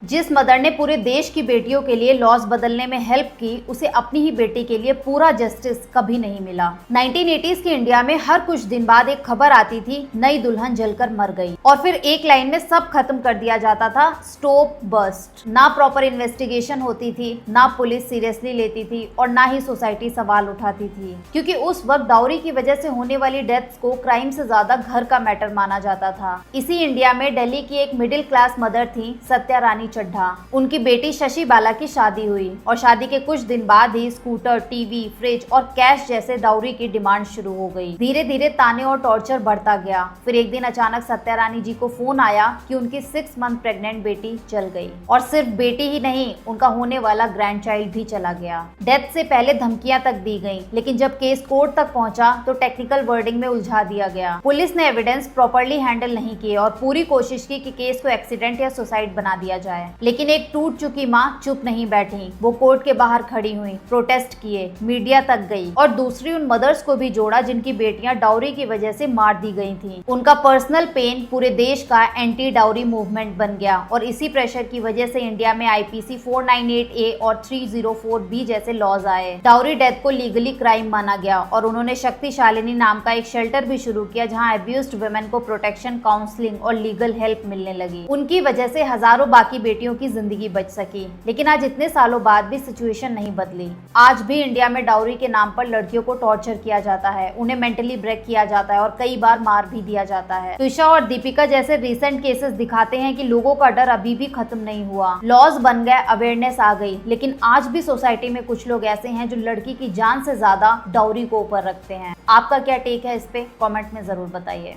जिस मदर ने पूरे देश की बेटियों के लिए लॉज बदलने में हेल्प की, उसे अपनी ही बेटी के लिए पूरा जस्टिस कभी नहीं मिला। 1980s के इंडिया में हर कुछ दिन बाद एक खबर आती थी, नई दुल्हन जलकर मर गई, और फिर एक लाइन में सब खत्म कर दिया जाता था, स्टॉप बस्ट। ना प्रॉपर इन्वेस्टिगेशन होती थी, ना पुलिस सीरियसली लेती थी, और ना ही सोसाइटी सवाल उठाती थी, क्योंकि उस वक्त डाउरी की वजह से होने वाली डेथ्स को क्राइम से ज्यादा घर का मैटर माना जाता था। इसी इंडिया में दिल्ली की एक मिडिल क्लास मदर थी, सत्या रानी चड्ढा। उनकी बेटी शशि बाला की शादी हुई और शादी के कुछ दिन बाद ही स्कूटर, टीवी, फ्रिज और कैश जैसे डाउरी की डिमांड शुरू हो गई। धीरे धीरे ताने और टॉर्चर बढ़ता गया। फिर एक दिन अचानक सत्या रानी जी को फोन आया कि उनकी 6 मंथ प्रेग्नेंट बेटी चल गई, और सिर्फ बेटी ही नहीं, उनका होने वाला ग्रैंड चाइल्ड भी चला गया। डेथ से पहले धमकियां तक दी गई, लेकिन जब केस कोर्ट तक पहुंचा तो टेक्निकल वर्डिंग में उलझा दिया गया। पुलिस ने एविडेंस प्रॉपर्ली हैंडल नहीं किए और पूरी कोशिश की कि केस को एक्सीडेंट या सुसाइड बना दिया जाए, लेकिन एक टूट चुकी माँ चुप नहीं बैठी। वो कोर्ट के बाहर खड़ी हुई, प्रोटेस्ट किए, मीडिया तक गई और दूसरी उन मदर्स को भी जोड़ा जिनकी बेटियां डाउरी की वजह से मार दी गई थी। उनका पर्सनल पेन पूरे देश का एंटी डाउरी मूवमेंट बन गया, और इसी प्रेशर की वजह से इंडिया में IPC 498A और 304B जैसे लॉज आए। डाउरी डेथ को लीगली क्राइम माना गया, और उन्होंने शक्ति शालिनी नाम का एक शेल्टर भी शुरू किया जहां अब्यूज्ड वुमेन को प्रोटेक्शन, काउंसलिंग और लीगल हेल्प मिलने लगी। उनकी वजह से हजारों बाकी बेटियों की जिंदगी बच सकी। लेकिन आज इतने सालों बाद भी सिचुएशन नहीं बदली। आज भी इंडिया में डाउरी के नाम पर लड़कियों को टॉर्चर किया जाता है, उन्हें मेंटली ब्रेक किया जाता है और कई बार मार भी दिया जाता है। तुषा और दीपिका जैसे रिसेंट केसेस दिखाते हैं कि लोगों का डर अभी भी खत्म नहीं हुआ। लॉज बन गए, अवेयरनेस आ गई, लेकिन आज भी सोसाइटी में कुछ लोग ऐसे हैं जो लड़की की जान से ज्यादा डाउरी को ऊपर रखते हैं। आपका क्या टेक है इस पे? कमेंट में जरूर बताइए।